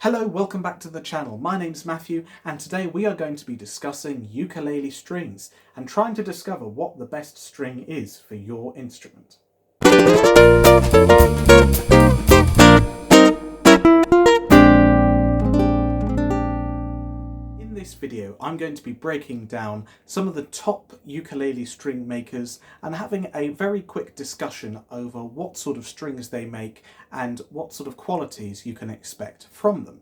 Hello, welcome back to the channel. My name's Matthew and today we are going to be discussing ukulele strings and trying to discover what the best string is for your instrument. In this video I'm going to be breaking down some of the top ukulele string makers and having a very quick discussion over what sort of strings they make and what sort of qualities you can expect from them.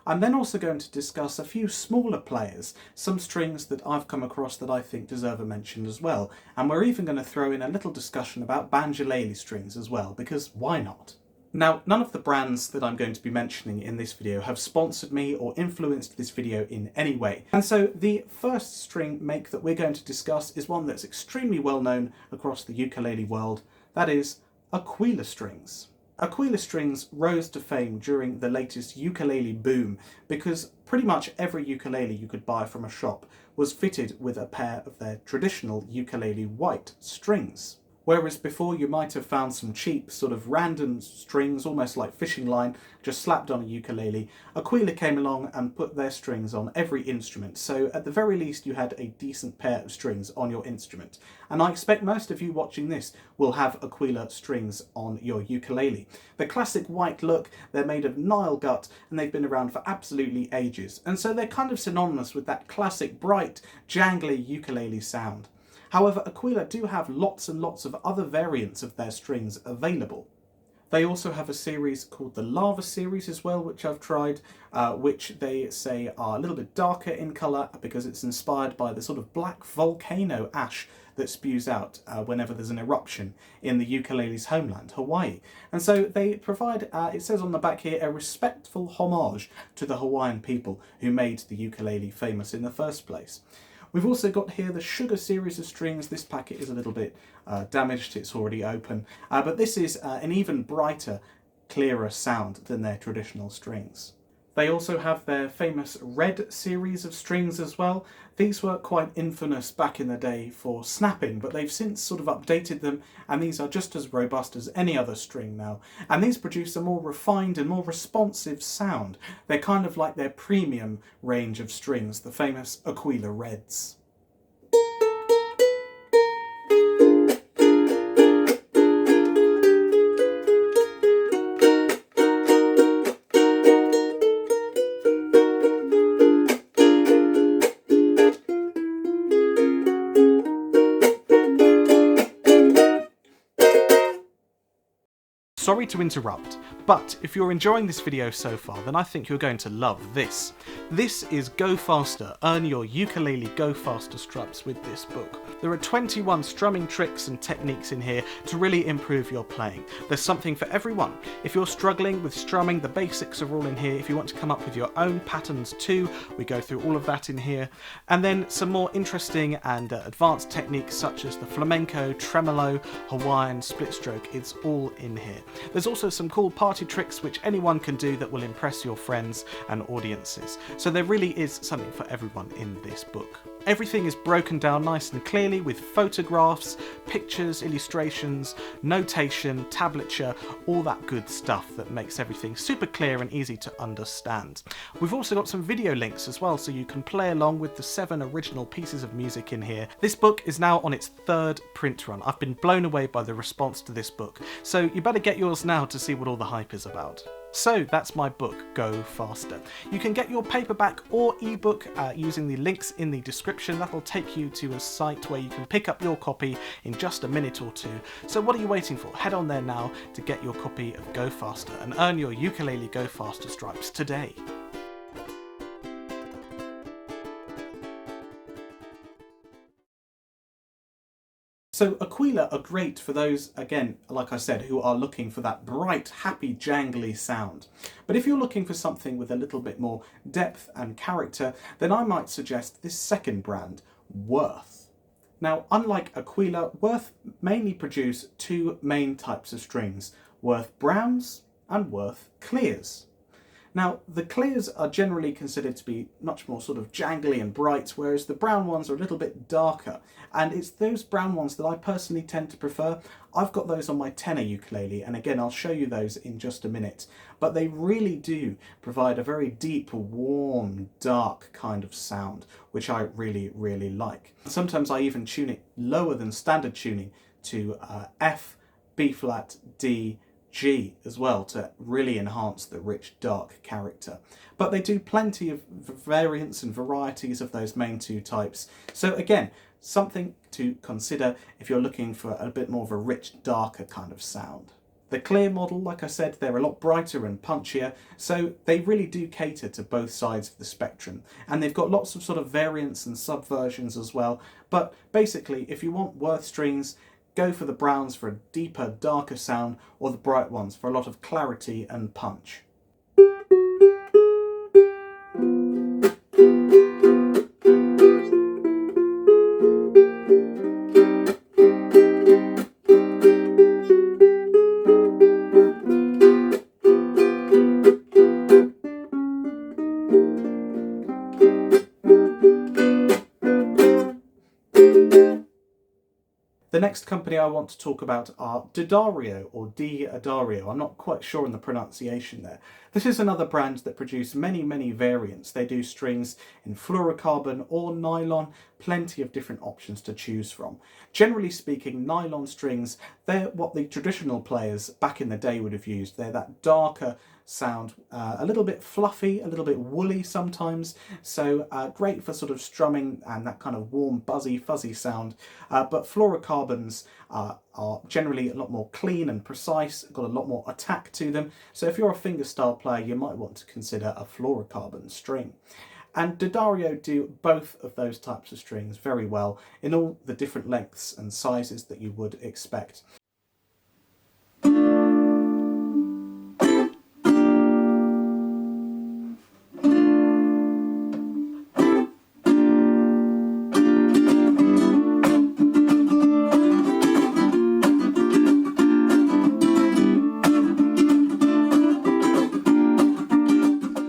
I'm then also going to discuss a few smaller players, some strings that I've come across that I think deserve a mention as well, and we're even going to throw in a little discussion about Banjolele strings as well, because why not? Now, none of the brands that I'm going to be mentioning in this video have sponsored me or influenced this video in any way. And so the first string make that we're going to discuss is one that's extremely well known across the ukulele world, that is Aquila strings. Aquila strings rose to fame during the latest ukulele boom because pretty much every ukulele you could buy from a shop was fitted with a pair of their traditional ukulele white strings. Whereas before you might have found some cheap sort of random strings, almost like fishing line, just slapped on a ukulele, Aquila came along and put their strings on every instrument, so at the very least you had a decent pair of strings on your instrument. And I expect most of you watching this will have Aquila strings on your ukulele. The classic white look, they're made of Nile gut and they've been around for absolutely ages, and so they're kind of synonymous with that classic bright, jangly ukulele sound. However, Aquila do have lots and lots of other variants of their strings available. They also have a series called the Lava series as well, which I've tried, which they say are a little bit darker in colour because it's inspired by the sort of black volcano ash that spews out whenever there's an eruption in the ukulele's homeland, Hawaii. And so they provide, it says on the back here, a respectful homage to the Hawaiian people who made the ukulele famous in the first place. We've also got here the Sugar series of strings. This packet is a little bit damaged, it's already open, but this is an even brighter, clearer sound than their traditional strings. They also have their famous Red series of strings as well. These were quite infamous back in the day for snapping, but they've since sort of updated them, and these are just as robust as any other string now. And these produce a more refined and more responsive sound. They're kind of like their premium range of strings, the famous Aquila Reds. Sorry to interrupt, but if you're enjoying this video so far, then I think you're going to love this. This is Go Faster, Earn Your Ukulele Go Faster Strums with this book. There are 21 strumming tricks and techniques in here to really improve your playing. There's something for everyone. If you're struggling with strumming, the basics are all in here. If you want to come up with your own patterns too, we go through all of that in here. And then some more interesting and advanced techniques such as the flamenco, tremolo, Hawaiian, split stroke, it's all in here. There's also some cool party tricks which anyone can do that will impress your friends and audiences. So there really is something for everyone in this book. Everything is broken down nice and clearly with photographs, pictures, illustrations, notation, tablature, all that good stuff that makes everything super clear and easy to understand. We've also got some video links as well, so you can play along with the 7 original pieces of music in here. This book is now on its 3rd print run. I've been blown away by the response to this book, so you better get yours now to see what all the hype is about. So that's my book, Go Faster. You can get your paperback or ebook using the links in the description. That'll take you to a site where you can pick up your copy in just a minute or two. So what are you waiting for? Head on there now to get your copy of Go Faster and earn your ukulele Go Faster stripes today. So Aquila are great for those, again, like I said, who are looking for that bright, happy, jangly sound. But if you're looking for something with a little bit more depth and character, then I might suggest this second brand, Worth. Now, unlike Aquila, Worth mainly produce 2 main types of strings, Worth Browns and Worth Clears. Now, the clears are generally considered to be much more sort of jangly and bright, whereas the brown ones are a little bit darker. And it's those brown ones that I personally tend to prefer. I've got those on my tenor ukulele, and again, I'll show you those in just a minute. But they really do provide a very deep, warm, dark kind of sound, which I really, really like. Sometimes I even tune it lower than standard tuning to F, B flat, D, G as well to really enhance the rich dark character. But they do plenty of variants and varieties of those main two types. So again, something to consider if you're looking for a bit more of a rich, darker kind of sound. The clear model, like I said, they're a lot brighter and punchier, so they really do cater to both sides of the spectrum. And they've got lots of sort of variants and subversions as well. But basically, if you want Worth strings, go for the browns for a deeper, darker sound, or the bright ones for a lot of clarity and punch. The next company I want to talk about are D'Addario, or D'Addario. I'm not quite sure on the pronunciation there. This is another brand that produce many, many variants. They do strings in fluorocarbon or nylon, plenty of different options to choose from. Generally speaking, nylon strings, they're what the traditional players back in the day would have used. They're that darker sound, a little bit fluffy, a little bit woolly sometimes, so great for sort of strumming and that kind of warm, buzzy, fuzzy sound. But fluorocarbons are generally a lot more clean and precise, got a lot more attack to them. So if you're a fingerstyle player, you might want to consider a fluorocarbon string. And D'Addario do both of those types of strings very well in all the different lengths and sizes that you would expect.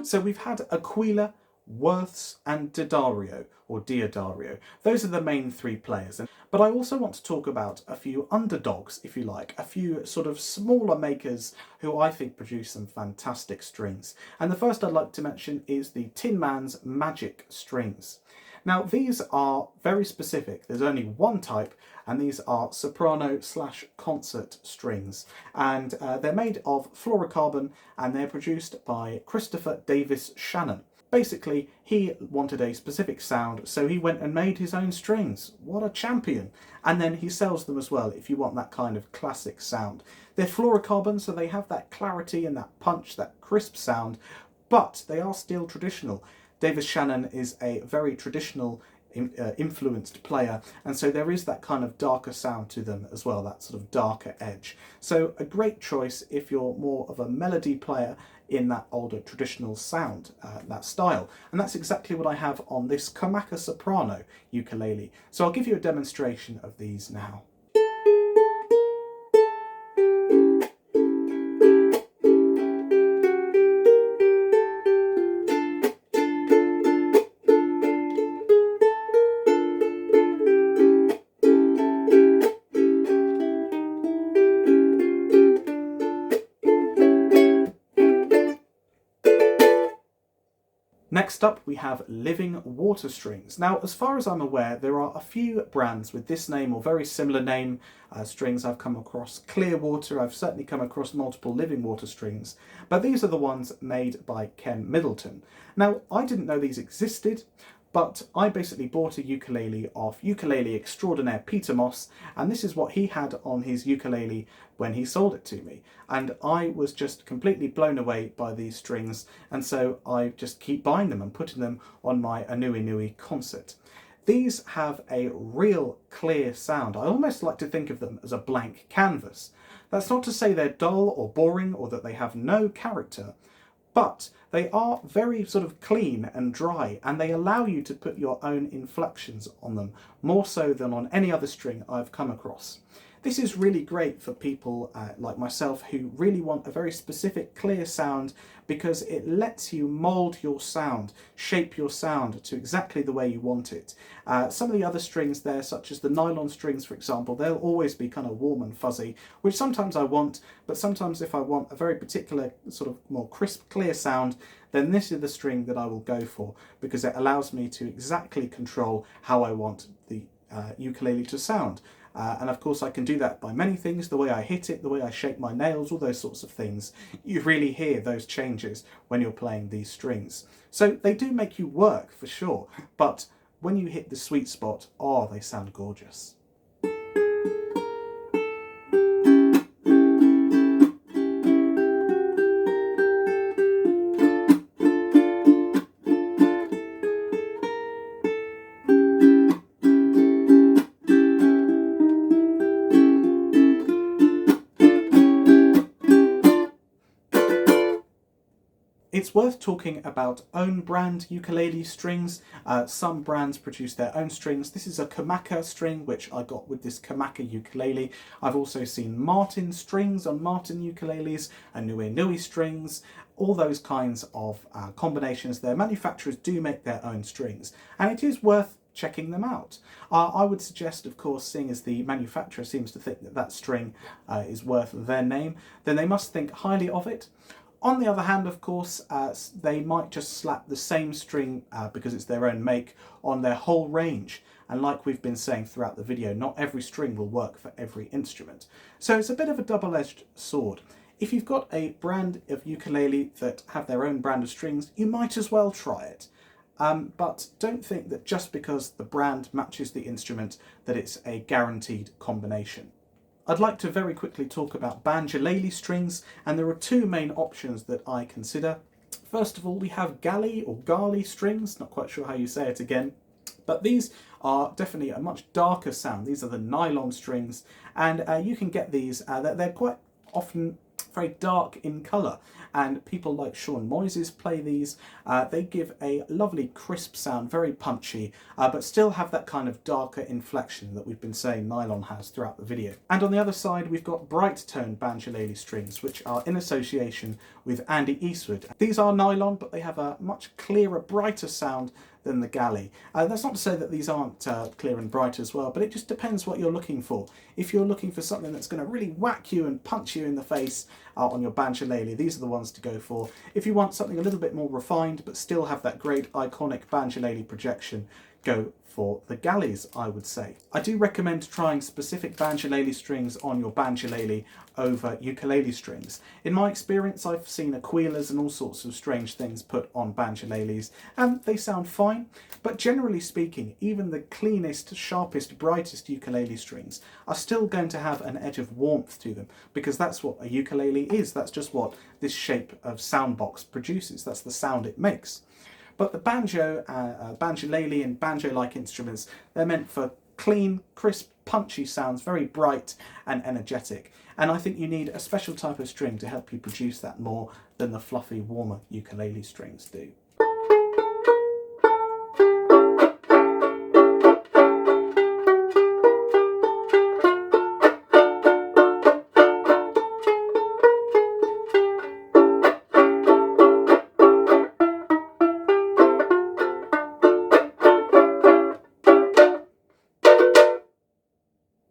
So we've had Aquila, Worths and D'Addario, or D'Addario. Those are the main three players. But I also want to talk about a few underdogs, if you like, a few sort of smaller makers who I think produce some fantastic strings. And the first I'd like to mention is the Tin Man's Magic Strings. Now these are very specific. There's only one type, and these are soprano/concert strings, and they're made of fluorocarbon, and they're produced by Christopher Davis Shannon. Basically, he wanted a specific sound, so he went and made his own strings. What a champion! And then he sells them as well if you want that kind of classic sound. They're fluorocarbon, so they have that clarity and that punch, that crisp sound, but they are still traditional. Davis Shannon is a very traditional influenced player, and so there is that kind of darker sound to them as well, that sort of darker edge. So a great choice if you're more of a melody player in that older traditional sound, that style. And that's exactly what I have on this comical soprano ukulele. So I'll give you a demonstration of these now. Next up, we have Living Water Strings. Now, as far as I'm aware, there are a few brands with this name or very similar name strings. I've come across Clearwater, I've certainly come across multiple Living Water strings, but these are the ones made by Ken Middleton. Now, I didn't know these existed, but I basically bought a ukulele off ukulele extraordinaire Peter Moss, and this is what he had on his ukulele when he sold it to me. And I was just completely blown away by these strings, and so I just keep buying them and putting them on my Anui Nui concert. These have a real clear sound. I almost like to think of them as a blank canvas. That's not to say they're dull or boring or that they have no character, but they are very sort of clean and dry, and they allow you to put your own inflections on them, more so than on any other string I've come across. This is really great for people like myself who really want a very specific, clear sound, because it lets you mould your sound, shape your sound to exactly the way you want it. Some of the other strings there, such as the nylon strings, for example, they'll always be kind of warm and fuzzy, which sometimes I want, but sometimes if I want a very particular sort of more crisp, clear sound, then this is the string that I will go for, because it allows me to exactly control how I want the ukulele to sound. And of course I can do that by many things, the way I hit it, the way I shape my nails, all those sorts of things. You really hear those changes when you're playing these strings. So they do make you work for sure, but when you hit the sweet spot, oh, they sound gorgeous. It's worth talking about own brand ukulele strings. Some brands produce their own strings. This is a comical string, which I got with this comical ukulele. I've also seen Martin strings on Martin ukuleles, and Nui strings, all those kinds of combinations there. Manufacturers do make their own strings, and it is worth checking them out. I would suggest, of course, seeing as the manufacturer seems to think that that string is worth their name, then they must think highly of it. On the other hand, of course, they might just slap the same string, because it's their own make, on their whole range. And like we've been saying throughout the video, not every string will work for every instrument. So it's a bit of a double-edged sword. If you've got a brand of ukulele that have their own brand of strings, you might as well try it. But don't think that just because the brand matches the instrument that it's a guaranteed combination. I'd like to very quickly talk about Banjolele strings, and there are two main options that I consider. First of all, we have Galli or Galli strings, not quite sure how you say it again, but these are definitely a much darker sound. These are the nylon strings, and you can get these, they're quite often very dark in colour, and people like Sean Moises play these. They give a lovely crisp sound, very punchy, but still have that kind of darker inflection that we've been saying nylon has throughout the video. And on the other side, we've got BrightTone Banjolele strings, which are in association with Andy Eastwood. These are nylon, but they have a much clearer, brighter sound than the Galli. That's not to say that these aren't clear and bright as well, but it just depends what you're looking for. If you're looking for something that's going to really whack you and punch you in the face on your Banjolele, these are the ones to go for. If you want something a little bit more refined but still have that great iconic Banjolele projection, go for the Gallis, I would say. I do recommend trying specific Banjolele strings on your Banjolele over ukulele strings. In my experience, I've seen Aquilas and all sorts of strange things put on Banjoleles, and they sound fine, but generally speaking, even the cleanest, sharpest, brightest ukulele strings are still going to have an edge of warmth to them, because that's what a ukulele is. That's just what this shape of sound box produces. That's the sound it makes. But the banjo, banjolele and banjo-like instruments, they're meant for clean, crisp, punchy sounds, very bright and energetic. And I think you need a special type of string to help you produce that more than the fluffy, warmer ukulele strings do.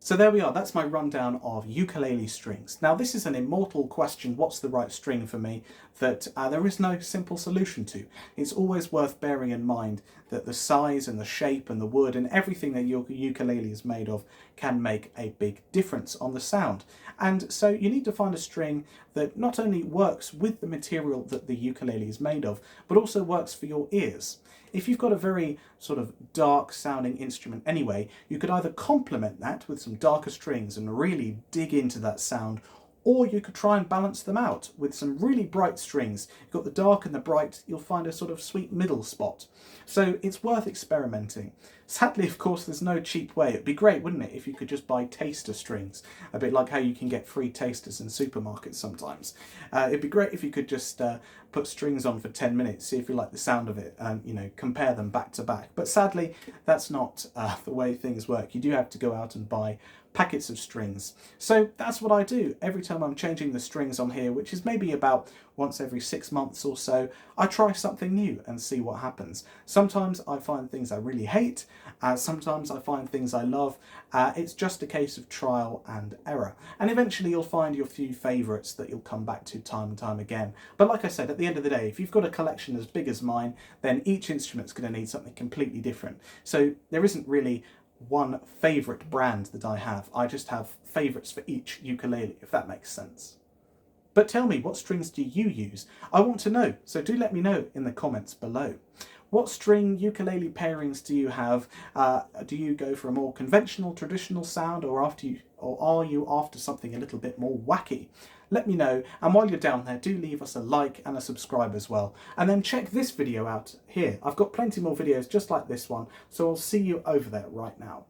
So there we are, that's my rundown of ukulele strings. Now this is an immortal question, what's the right string for me, that there is no simple solution to. It's always worth bearing in mind that the size and the shape and the wood and everything that your ukulele is made of can make a big difference on the sound. And so you need to find a string that not only works with the material that the ukulele is made of, but also works for your ears. If you've got a very sort of dark sounding instrument anyway, you could either complement that with some darker strings and really dig into that sound, or you could try and balance them out with some really bright strings. You've got the dark and the bright, you'll find a sort of sweet middle spot. So it's worth experimenting. Sadly, of course, there's no cheap way. It'd be great, wouldn't it, if you could just buy taster strings, a bit like how you can get free tasters in supermarkets sometimes. It'd be great if you could just put strings on for 10 minutes, see if you like the sound of it, and compare them back to back. But sadly, that's not the way things work. You do have to go out and buy packets of strings. So that's what I do every time I'm changing the strings on here, which is maybe about once every 6 months or so. I try something new and see what happens. Sometimes I find things I really hate, sometimes I find things I love. It's just a case of trial and error, and eventually you'll find your few favourites that you'll come back to time and time again. But like I said, at the end of the day, if you've got a collection as big as mine, then each instrument's going to need something completely different. So there isn't really one favourite brand that I have. I just have favourites for each ukulele, if that makes sense. But tell me, what strings do you use? I want to know, so do let me know in the comments below. What string ukulele pairings do you have? Do you go for a more conventional, traditional sound, or are you after something a little bit more wacky? Let me know, and while you're down there, do leave us a like and a subscribe as well. And then check this video out here. I've got plenty more videos just like this one, so I'll see you over there right now.